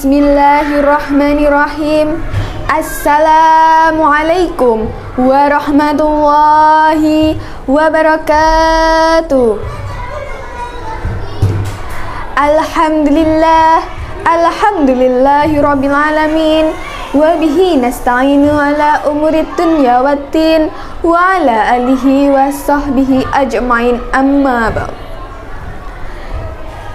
Bismillahirrahmanirrahim. Assalamualaikum warahmatullahi wabarakatuh. Alhamdulillahirabbil alamin. Wa bihi nasta'inu ala umurid dunya waddin wa ala alihi wa sahbihi ajmain, amma ba'd.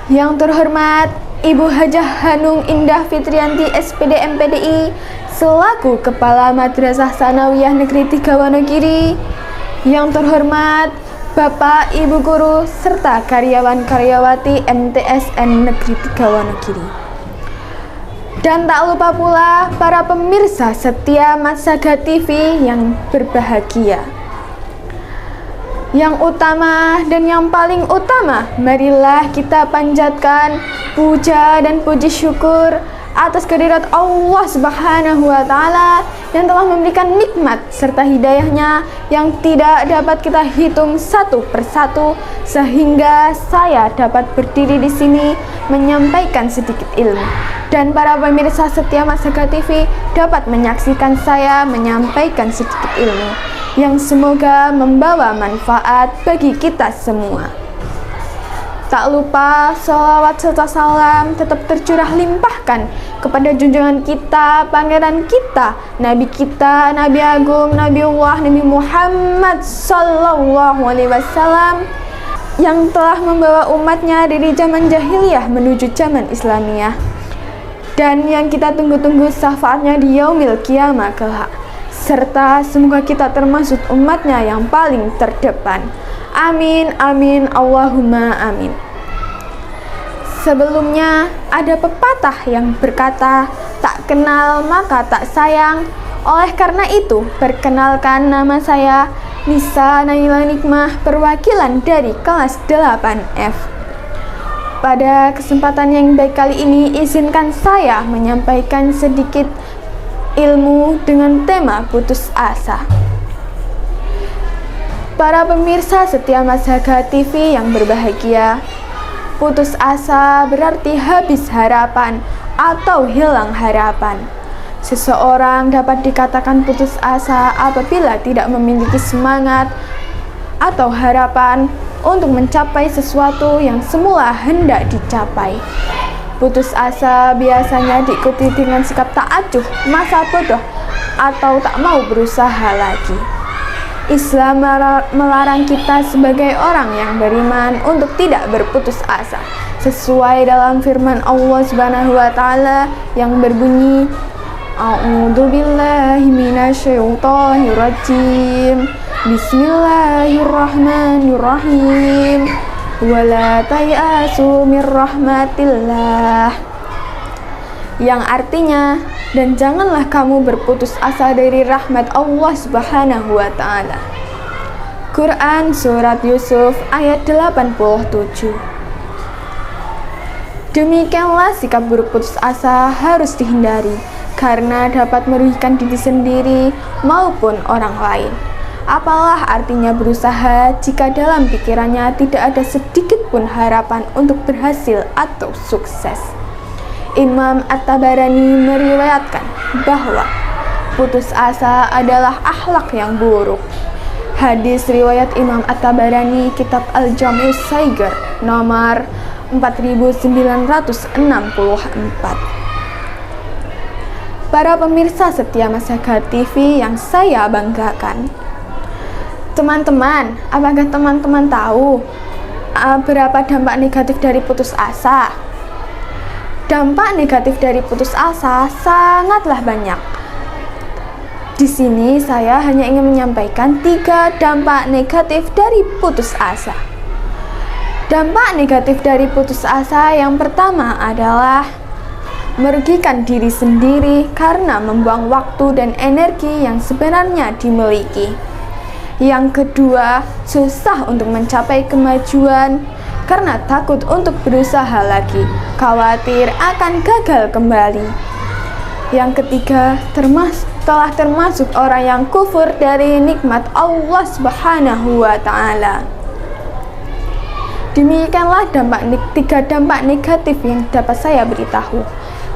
Yang terhormat Ibu Hajah Hanung Indah Fitrianti SPD MPDI selaku Kepala Madrasah Tsanawiyah Negeri 3 Wonogiri. Yang terhormat Bapak Ibu Guru serta karyawan-karyawati MTSN Negeri 3 Wonogiri. Dan tak lupa pula para pemirsa setia Matsaga TV yang berbahagia. Yang utama dan yang paling utama, marilah kita panjatkan puja dan puji syukur atas kehadirat Allah Subhanahu wa Ta'ala yang telah memberikan nikmat serta hidayahnya yang tidak dapat kita hitung satu persatu, sehingga saya dapat berdiri di sini menyampaikan sedikit ilmu, dan para pemirsa setia Matsaga TV dapat menyaksikan saya menyampaikan sedikit ilmu yang semoga membawa manfaat bagi kita semua. Tak lupa sholawat serta salam tetap tercurah limpahkan kepada junjungan kita, pangeran kita, Nabi Agung, Nabiullah Nabi Muhammad Sallallahu Alaihi Wasallam, yang telah membawa umatnya dari zaman jahiliyah menuju zaman Islamiyah, dan yang kita tunggu-tunggu syafaatnya di yaumil qiyamah kelak, serta semoga kita termasuk umatnya yang paling terdepan. Amin, amin, Allahumma amin. Sebelumnya ada pepatah yang berkata, tak kenal maka tak sayang. Oleh karena itu, perkenalkan, nama saya Nisa Naila Nikmah, perwakilan dari kelas 8F. Pada kesempatan yang baik kali ini, izinkan saya menyampaikan sedikit ilmu dengan tema putus asa. Para pemirsa setia Matsaga TV yang berbahagia, putus asa berarti habis harapan atau hilang harapan. Seseorang dapat dikatakan putus asa apabila tidak memiliki semangat atau harapan untuk mencapai sesuatu yang semula hendak dicapai. Putus asa biasanya diikuti dengan sikap tak acuh, masa bodoh, atau tak mau berusaha lagi. Islam melarang kita sebagai orang yang beriman untuk tidak berputus asa, sesuai dalam firman Allah Subhanahu wa Ta'ala yang berbunyi, A'udzubillahi minasyaitonirrajim, Bismillahirrahmanirrahim, wala tayasu mir rahmatillah, yang artinya, dan janganlah kamu berputus asa dari rahmat Allah Subhanahu wa Ta'ala. Quran Surat Yusuf ayat 87. Demikianlah sikap berputus asa harus dihindari, karena dapat merugikan diri sendiri maupun orang lain. Apalah artinya berusaha jika dalam pikirannya tidak ada sedikit pun harapan untuk berhasil atau sukses. Imam At-Tabarani meriwayatkan bahwa putus asa adalah akhlak yang buruk. Hadis riwayat Imam At-Tabarani, kitab Al-Jami'us Saghir nomor 4964. Para pemirsa setia Matsaga TV yang saya banggakan, teman-teman, apakah teman-teman tahu berapa dampak negatif dari putus asa? Dampak negatif dari putus asa sangatlah banyak. Di sini saya hanya ingin menyampaikan 3 dampak negatif dari putus asa. Dampak negatif dari putus asa yang pertama adalah merugikan diri sendiri karena membuang waktu dan energi yang sebenarnya dimiliki. Yang kedua, susah untuk mencapai kemajuan karena takut untuk berusaha lagi, khawatir akan gagal kembali. Yang ketiga, telah termasuk orang yang kufur dari nikmat Allah Subhanahu wa Ta'ala. Demikianlah 3 dampak negatif yang dapat saya beritahu.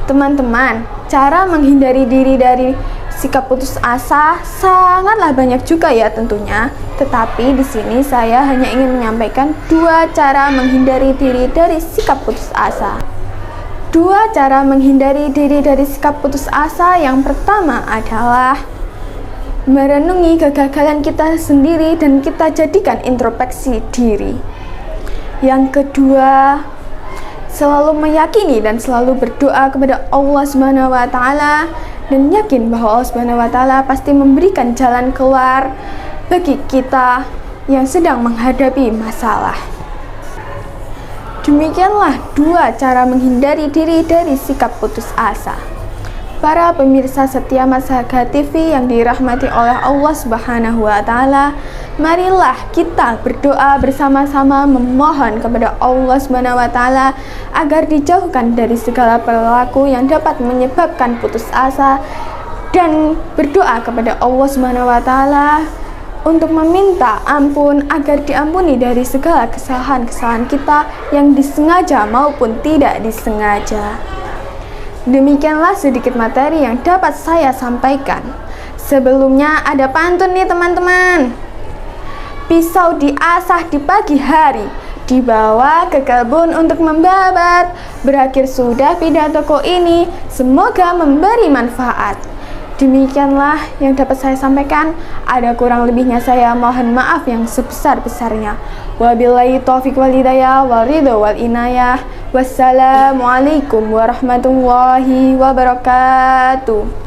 Teman-teman, cara menghindari diri dari sikap putus asa sangatlah banyak juga ya tentunya. Tetapi di sini saya hanya ingin menyampaikan 2 cara menghindari diri dari sikap putus asa. 2 cara menghindari diri dari sikap putus asa. Yang pertama adalah merenungi kegagalan kita sendiri dan kita jadikan introspeksi diri. Yang kedua, selalu meyakini dan selalu berdoa kepada Allah Subhanahu wa taala dan yakin bahwa Allah Subhanahu wa taala pasti memberikan jalan keluar bagi kita yang sedang menghadapi masalah. Demikianlah 2 cara menghindari diri dari sikap putus asa. Para pemirsa setia Masahaga TV yang dirahmati oleh Allah Subhanahu wa taala, marilah kita berdoa bersama-sama memohon kepada Allah Subhanahu wa taala agar dijauhkan dari segala perilaku yang dapat menyebabkan putus asa dan berdoa kepada Allah Subhanahu wa taala untuk meminta ampun agar diampuni dari segala kesalahan-kesalahan kita yang disengaja maupun tidak disengaja. Demikianlah sedikit materi yang dapat saya sampaikan. Sebelumnya ada pantun nih teman-teman. Pisau diasah di pagi hari, dibawa ke kebun untuk membabat. Berakhir sudah pidatoku ini, semoga memberi manfaat. Demikianlah yang dapat saya sampaikan. Ada kurang lebihnya saya mohon maaf yang sebesar-besarnya. Wabillahi taufiq wal hidayah wal ridho wal inayah. Wassalamualaikum warahmatullahi wabarakatuh.